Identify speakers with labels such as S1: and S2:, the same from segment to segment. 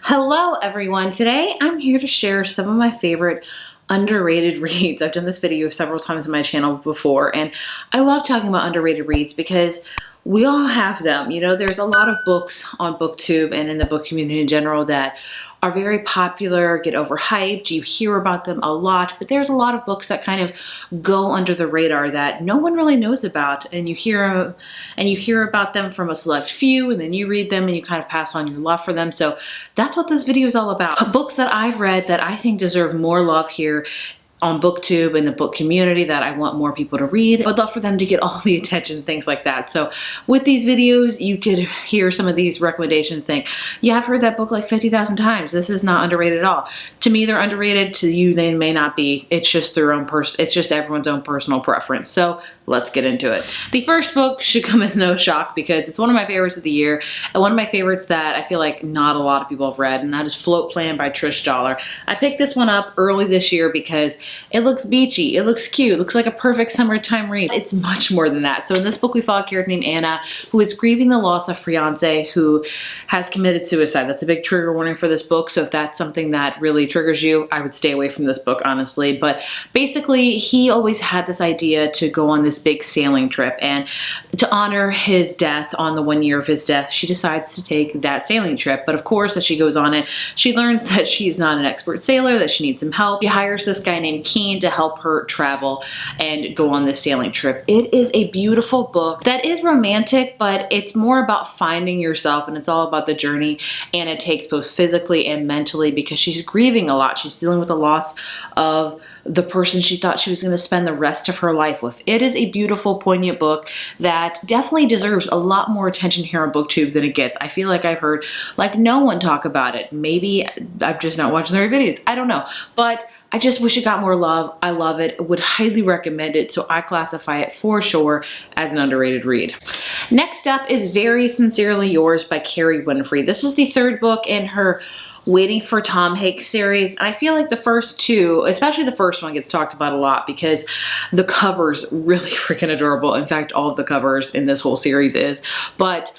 S1: Hello everyone. Today I'm here to share some of my favorite underrated reads. I've done this video several times on my channel before, and I love talking about underrated reads because we all have them. You know, there's a lot of books on BookTube and in the book community in general that are very popular, get overhyped. You hear about them a lot, but there's a lot of books that kind of go under the radar that no one really knows about, and you hear about them from a select few, and then you read them and you kind of pass on your love for them. So that's what this video is all about. Books that I've read that I think deserve more love here on BookTube and the book community that I want more people to read. I'd love for them to get all the attention, things like that. So with these videos, you could hear some of these recommendations and think, yeah, I've heard that book like 50,000 times. This is not underrated at all. To me, they're underrated. To you, they may not be. It's just their own it's just everyone's own personal preference. So let's get into it. The first book should come as no shock because it's one of my favorites of the year, and one of my favorites that I feel like not a lot of people have read, and that is Float Plan by Trish Dollar. I picked this one up early this year because it looks beachy, it looks cute, it looks like a perfect summertime read. It's much more than that. So in this book, we follow a character named Anna who is grieving the loss of a fiance who has committed suicide. That's a big trigger warning for this book. So if that's something that really triggers you, I would stay away from this book, honestly. But basically, he always had this idea to go on this big sailing trip, and to honor his death, on the 1 year of his death, she decides to take that sailing trip. But of course, as she goes on it, she learns that she's not an expert sailor, that she needs some help. She hires this guy named Keen to help her travel and go on this sailing trip. It is a beautiful book that is romantic, but it's more about finding yourself, and it's all about the journey. And it takes both physically and mentally because she's grieving a lot. She's dealing with the loss of the person she thought she was going to spend the rest of her life with. It is a beautiful, poignant book that definitely deserves a lot more attention here on BookTube than it gets. I feel like I've heard like no one talk about it. Maybe I'm just not watching their videos. I don't know. But I just wish it got more love. I love it. Would highly recommend it. So I classify it for sure as an underrated read. Next up is Very Sincerely Yours by Carrie Winfrey. This is the third book in her Waiting for Tom Hanks series. And I feel like the first two, especially the first one, gets talked about a lot because the cover's really freaking adorable. In fact, all of the covers in this whole series is. But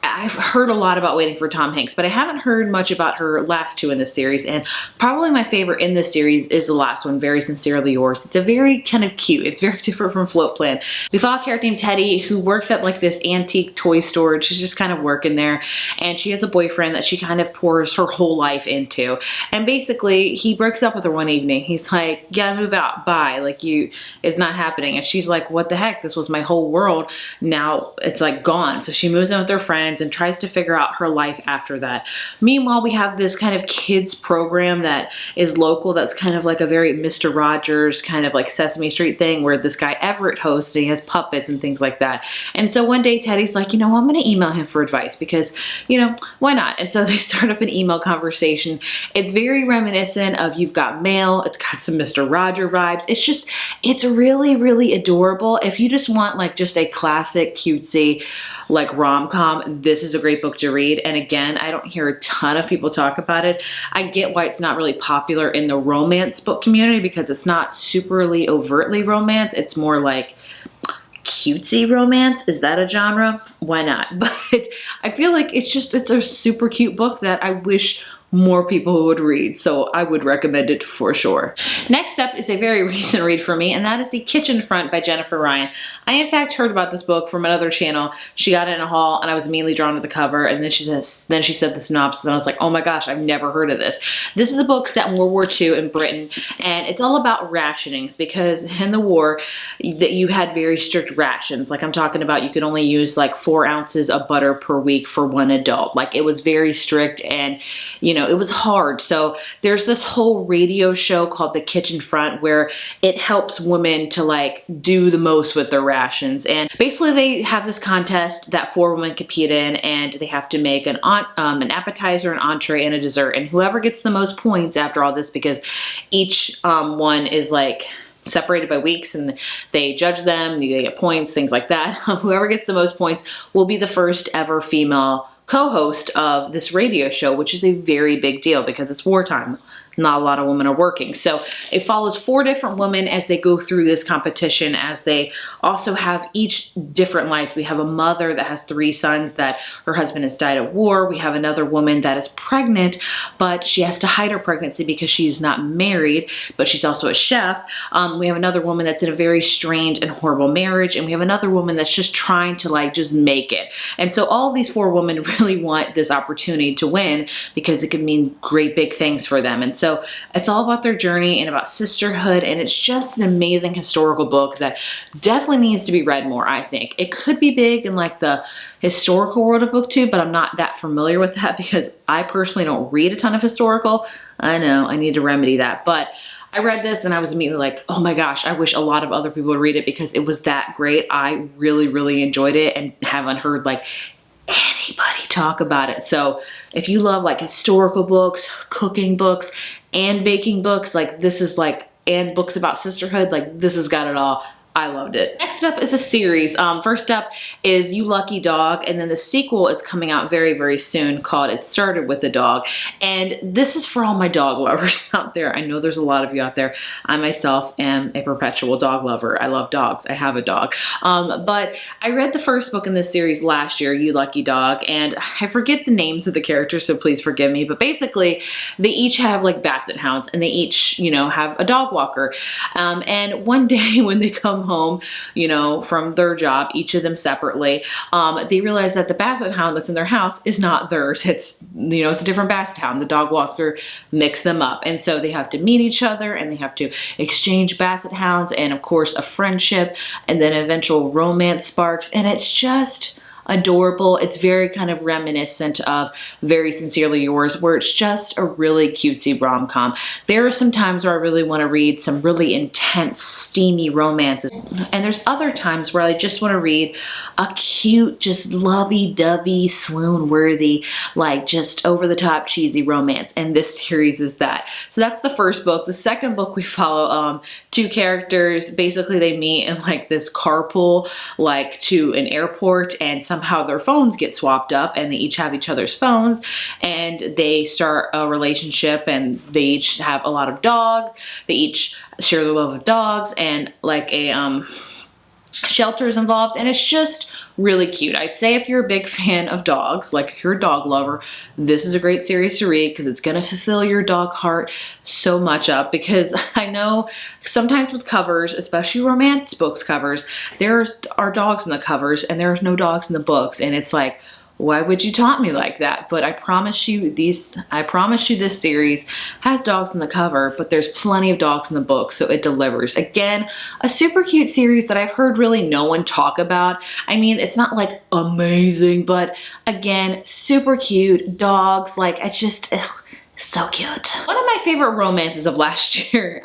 S1: I've heard a lot about Waiting for Tom Hanks, but I haven't heard much about her last two in this series, and probably my favorite in this series is the last one, Very Sincerely Yours. It's a very kind of cute, it's very different from Float Plan. We follow a character named Teddy who works at like this antique toy store. She's just kind of working there, and she has a boyfriend that she kind of pours her whole life into, and basically he breaks up with her one evening. He's like, yeah, move out, bye, like it's not happening. And she's like, what the heck, this was my whole world, now it's like gone. So she moves in with her friends and tries to figure out her life after that. Meanwhile, we have this kind of kids program that is local that's kind of like a very Mr. Rogers kind of like Sesame Street thing where this guy Everett hosts and he has puppets and things like that. And so one day Teddy's like, you know, I'm going to email him for advice because, you know, why not? And so they start up an email conversation. It's very reminiscent of You've Got Mail. It's got some Mr. Roger vibes. It's really, really adorable. If you just want like just a classic cutesy like rom-com, this is a great book to read. And again, I don't hear a ton of people talk about it. I get why it's not really popular in the romance book community because it's not superly overtly romance. It's more like cutesy romance. Is that a genre? Why not? But I feel like it's a super cute book that I wish more people would read, so I would recommend it for sure. Next up is a very recent read for me, and that is The Kitchen Front by Jennifer Ryan. I in fact heard about this book from another channel. She got it in a haul and I was immediately drawn to the cover, and then she said the synopsis and I was like, oh my gosh, I've never heard of this. This is a book set in World War II in Britain, and it's all about rationings because in the war that you had very strict rations. Like I'm talking about you could only use like 4 ounces of butter per week for one adult. Like it was very strict, and you know, it was hard. So there's this whole radio show called The Kitchen Front where it helps women to like do the most with their rations. And basically they have this contest that 4 women compete in, and they have to make an appetizer, an entree, and a dessert. And whoever gets the most points after all this, because each one is like separated by weeks and they judge them, they get points, things like that. Whoever gets the most points will be the first ever female co-host of this radio show, which is a very big deal because it's wartime. not a lot of women are working. So it follows 4 different women as they go through this competition, as they also have each different lives. We have a mother that has 3 sons that her husband has died at war. We have another woman that is pregnant, but she has to hide her pregnancy because she's not married, but she's also a chef. We have another woman that's in a very strained and horrible marriage, and we have another woman that's just trying to like just make it. And so all these 4 women really want this opportunity to win because it could mean great big things for them. And so it's all about their journey and about sisterhood, and it's just an amazing historical book that definitely needs to be read more, I think. It could be big in like the historical world of booktube, but I'm not that familiar with that because I personally don't read a ton of historical. I know, I need to remedy that. But I read this and I was immediately like, oh my gosh, I wish a lot of other people would read it because it was that great. I really, really enjoyed it and haven't heard like anybody talk about it. So if you love like historical books, cooking books, and baking books, like this is like, and books about sisterhood, like this has got it all. I loved it. Next up is a series. First up is You Lucky Dog, and then the sequel is coming out very, very soon called It Started With a Dog. And this is for all my dog lovers out there. I know there's a lot of you out there. I myself am a perpetual dog lover. I love dogs. I have a dog. But I read the first book in this series last year, You Lucky Dog, and I forget the names of the characters, so please forgive me. But basically, they each have like basset hounds, and they each, you know, have a dog walker. And one day when they come home, you know, from their job, each of them separately, they realize that the basset hound that's in their house is not theirs. It's, you know, it's a different basset hound. The dog walker mixed them up. And so they have to meet each other and they have to exchange basset hounds and of course a friendship, and then eventual romance sparks. And it's just adorable. It's very kind of reminiscent of Very Sincerely Yours, where it's just a really cutesy rom-com. There are some times where I really want to read some really intense, steamy romances. And there's other times where I just want to read a cute, just lovey-dovey, swoon-worthy, like just over-the-top cheesy romance. And this series is that. So that's the first book. The second book, we follow 2 characters. Basically, they meet in like this carpool, like to an airport, and somehow their phones get swapped up and they each have each other's phones, and they start a relationship, and they each have a lot of dogs. They each share their love of dogs, and like a shelter is involved, and it's just really cute. I'd say if you're a big fan of dogs, like if you're a dog lover, this is a great series to read because it's gonna fulfill your dog heart so much up. Because I know sometimes with covers, especially romance books covers, there are dogs in the covers and there's no dogs in the books, and it's like, why would you taunt me like that? But I promise you this series has dogs on the cover, but there's plenty of dogs in the book, so it delivers. Again, a super cute series that I've heard really no one talk about. I mean, it's not like amazing, but again, super cute dogs. Like, it's just, so cute. One of my favorite romances of last year,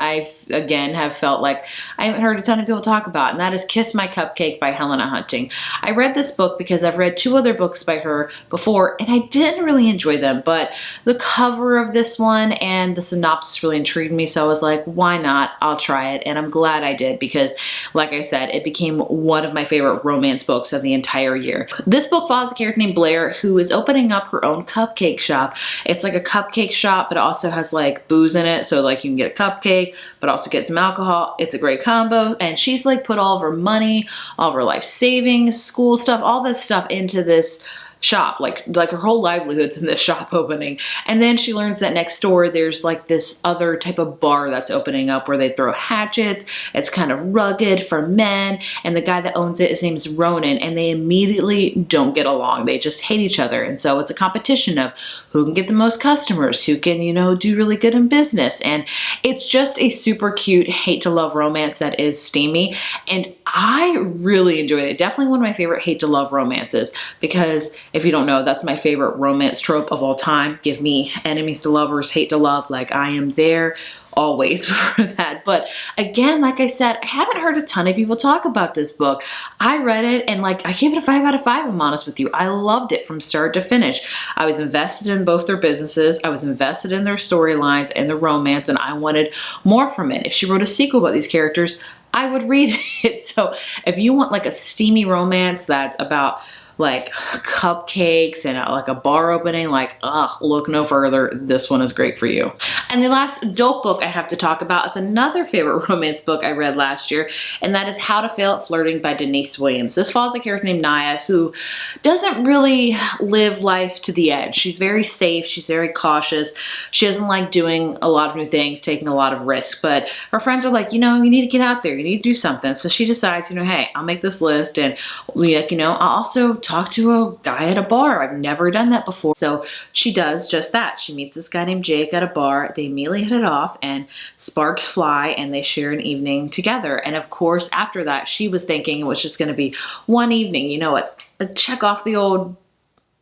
S1: again have felt like I haven't heard a ton of people talk about, and that is Kiss My Cupcake by Helena Hunting. I read this book because I've read 2 other books by her before, and I didn't really enjoy them, but the cover of this one and the synopsis really intrigued me, so I was like, why not? I'll try it, and I'm glad I did because, like I said, it became one of my favorite romance books of the entire year. This book follows a character named Blair who is opening up her own cupcake shop. It's like a cupcake shop, but it also has like booze in it, so like you can get a cupcake but also get some alcohol. It's a great combo, and she's like put all of her money, all of her life savings, school stuff, all this stuff into this shop, like her whole livelihood's in this shop opening. And then she learns that next door there's like this other type of bar that's opening up where they throw hatchets. It's kind of rugged for men, and the guy that owns it, his name's Ronan, and they immediately don't get along. They just hate each other, and so it's a competition of who can get the most customers, who can, you know, do really good in business. And it's just a super cute hate to love romance that is steamy, and I really enjoyed it. Definitely one of my favorite hate to love romances, because if you don't know, that's my favorite romance trope of all time. Give me enemies to lovers, hate to love. Like, I am there always for that. But again, like I said, I haven't heard a ton of people talk about this book. I read it and like, I gave it a 5 out of 5, I'm honest with you. I loved it from start to finish. I was invested in both their businesses. I was invested in their storylines and the romance, and I wanted more from it. If she wrote a sequel about these characters, I would read it. So if you want like a steamy romance that's about like cupcakes and like a bar opening, like, ugh, look no further. This one is great for you. And the last adult book I have to talk about is another favorite romance book I read last year, and that is How to Fail at Flirting by Denise Williams. This follows a character named Naya who doesn't really live life to the edge. She's very safe. She's very cautious. She doesn't like doing a lot of new things, taking a lot of risk, but her friends are like, you know, you need to get out there. You need to do something. So she decides, you know, hey, I'll make this list, and like, you know, I'll also talk to a guy at a bar. I've never done that before. So she does just that. She meets this guy named Jake at a bar. They immediately hit it off and sparks fly, and they share an evening together. And of course, after that, she was thinking it was just going to be one evening, you know, check off the old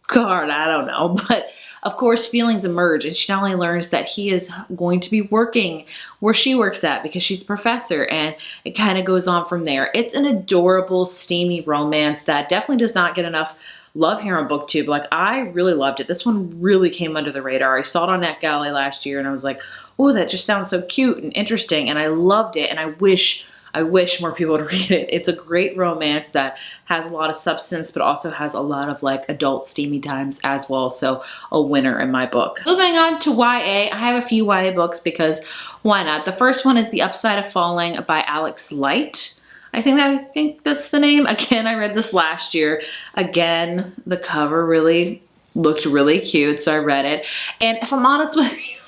S1: card. I don't know. But of course, feelings emerge, and she not only learns that he is going to be working where she works at because she's a professor, and it kind of goes on from there. It's an adorable, steamy romance that definitely does not get enough love here on BookTube. Like, I really loved it. This one really came under the radar. I saw it on NetGalley last year, and I was like, oh, that just sounds so cute and interesting, and I loved it, and I wish more people would read it. It's a great romance that has a lot of substance, but also has a lot of like adult steamy times as well. So a winner in my book. Moving on to YA, I have a few YA books because why not? The first one is The Upside of Falling by Alex Light. I think that's the name. Again, I read this last year. Again, the cover really looked really cute, so I read it. And if I'm honest with you,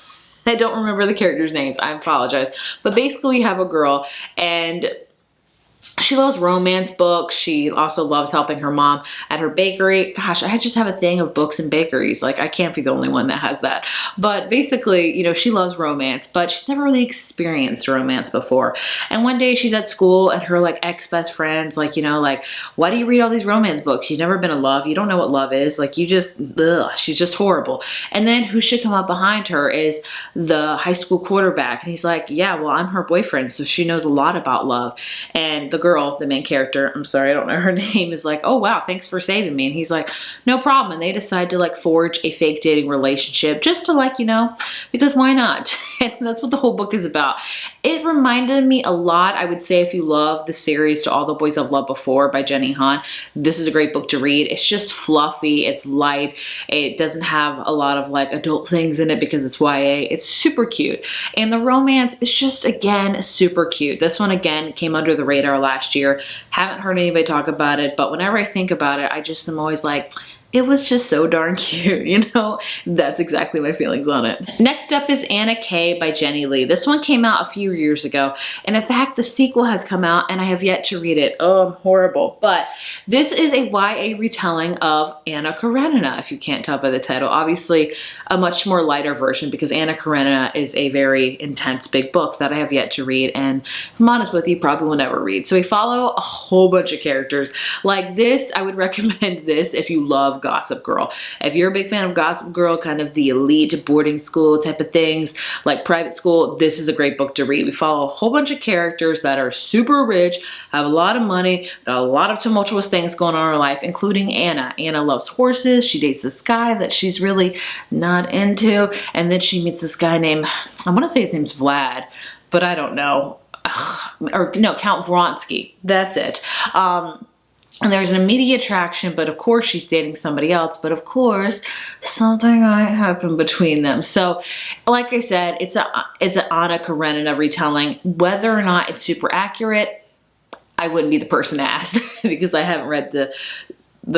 S1: I don't remember the characters' names. I apologize. But basically, we have a girl, and she loves romance books. She also loves helping her mom at her bakery. Gosh, I just have a thing of books and bakeries. Like, I can't be the only one that has that. But basically, you know, she loves romance, but she's never really experienced romance before. And one day she's at school, and her like ex-best friend's like, you know, like, why do you read all these romance books? You've never been in love. You don't know what love is. Like, you just, ugh, she's just horrible. And then who should come up behind her is the high school quarterback. And he's like, yeah, well, I'm her boyfriend, so she knows a lot about love. And the girl, the main character, I'm sorry, I don't know her name, is like, oh wow, thanks for saving me. And he's like, no problem. And they decide to like forge a fake dating relationship just to like, you know, because why not? And that's what the whole book is about. It reminded me a lot, I would say, if you love the series To All the Boys I've Loved Before by Jenny Han, this is a great book to read. It's just fluffy, it's light, it doesn't have a lot of like adult things in it because it's YA. It's super cute. And the romance is just, again, super cute. This one, again, came under the radar last year. Haven't heard anybody talk about it, but whenever I think about it, I just am always like, it was just so darn cute, you know? That's exactly my feelings on it. Next up is Anna K by Jenny Lee. This one came out a few years ago, and in fact, the sequel has come out, and I have yet to read it. Oh, I'm horrible. But this is a YA retelling of Anna Karenina, if you can't tell by the title. Obviously, a much more lighter version, because Anna Karenina is a very intense, big book that I have yet to read, and if I'm honest with you, probably will never read. So we follow a whole bunch of characters. Like this, I would recommend this if you love Gossip Girl. If you're a big fan of Gossip Girl, kind of the elite boarding school type of things, like private school, this is a great book to read. We follow a whole bunch of characters that are super rich, have a lot of money, got a lot of tumultuous things going on in her life, including Anna. Anna loves horses. She dates this guy that she's really not into, and then she meets this guy named, I want to say his name's Vlad, but I don't know. Or no, Count Vronsky. That's it. And there's an immediate attraction, but of course she's dating somebody else, but of course something might happen between them. So like I said, it's an Anna Karenina retelling. Whether or not it's super accurate, I wouldn't be the person to ask because I haven't read the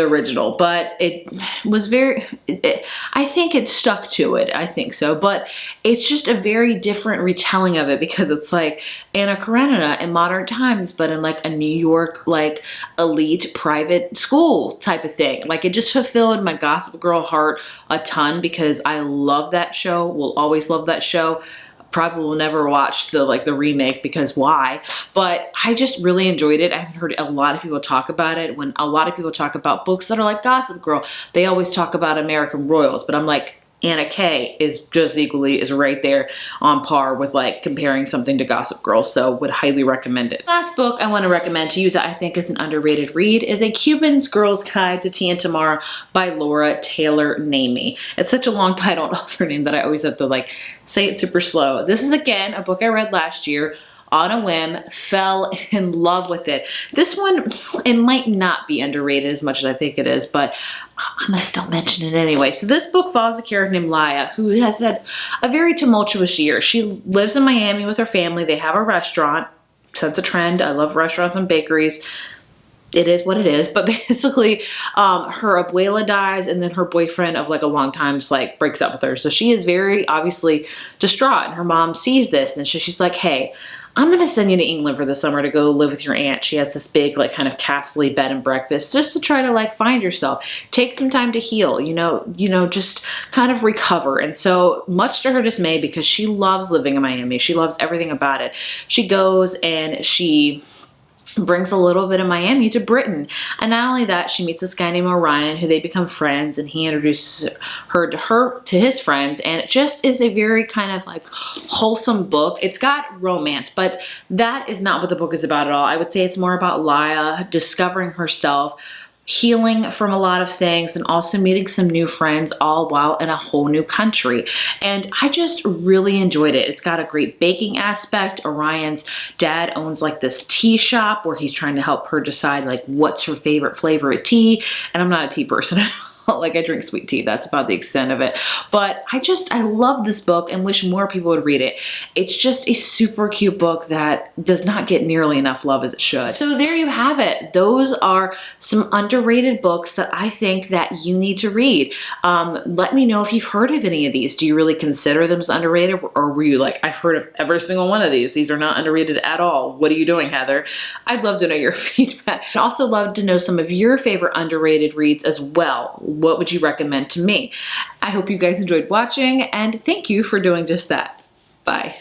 S1: original, but it was I think it stuck to it. I think so, but it's just a very different retelling of it because it's like Anna Karenina in modern times, but in like a New York, like elite private school type of thing. Like it just fulfilled my Gossip Girl heart a ton because I love that show. Will always love that show. Probably will never watch the remake because why? But I just really enjoyed it. I've heard a lot of people talk about it. When a lot of people talk about books that are like Gossip Girl, they always talk about American Royals, but I'm like, Anna K is just equally, is right there on par with like comparing something to Gossip Girl, so would highly recommend it. Last book I want to recommend to you that I think is an underrated read is A Cuban's Girl's Guide to Tea and Tomorrow by Laura Taylor Namey. It's such a long title and author name that I always have to like say it super slow. This is again a book I read last year. on a whim, fell in love with it. This one, it might not be underrated as much as I think it is, but I'm gonna still mention it anyway. So this book follows a character named Laya who has had a very tumultuous year. She lives in Miami with her family. They have a restaurant. Sense a trend. I love restaurants and bakeries. It is what it is, but basically her abuela dies, and then her boyfriend of like a long time like breaks up with her. So she is very obviously distraught, and her mom sees this, and she's like, hey, I'm gonna send you to England for the summer to go live with your aunt. She has this big like kind of castle-y bed and breakfast just to try to like find yourself, take some time to heal, just kind of recover. And so much to her dismay, because she loves living in Miami, she loves everything about it, she goes and she brings a little bit of Miami to Britain. And not only that, she meets this guy named Orion, who they become friends, and he introduces her to his friends. And it just is a very kind of like wholesome book. It's got romance, but that is not what the book is about at all. I would say it's more about Laya discovering herself, healing from a lot of things, and also meeting some new friends, all while in a whole new country. And I just really enjoyed it. It's got a great baking aspect. Orion's dad owns like this tea shop where he's trying to help her decide like what's her favorite flavor of tea. And I'm not a tea person at all. Like I drink sweet tea, that's about the extent of it. But I love this book and wish more people would read it. It's just a super cute book that does not get nearly enough love as it should. So there you have it. Those are some underrated books that I think that you need to read. Let me know if you've heard of any of these. Do you really consider them as underrated, or were you like, I've heard of every single one of these. These are not underrated at all. What are you doing, Heather? I'd love to know your feedback. I'd also love to know some of your favorite underrated reads as well. What would you recommend to me? I hope you guys enjoyed watching, and thank you for doing just that. Bye.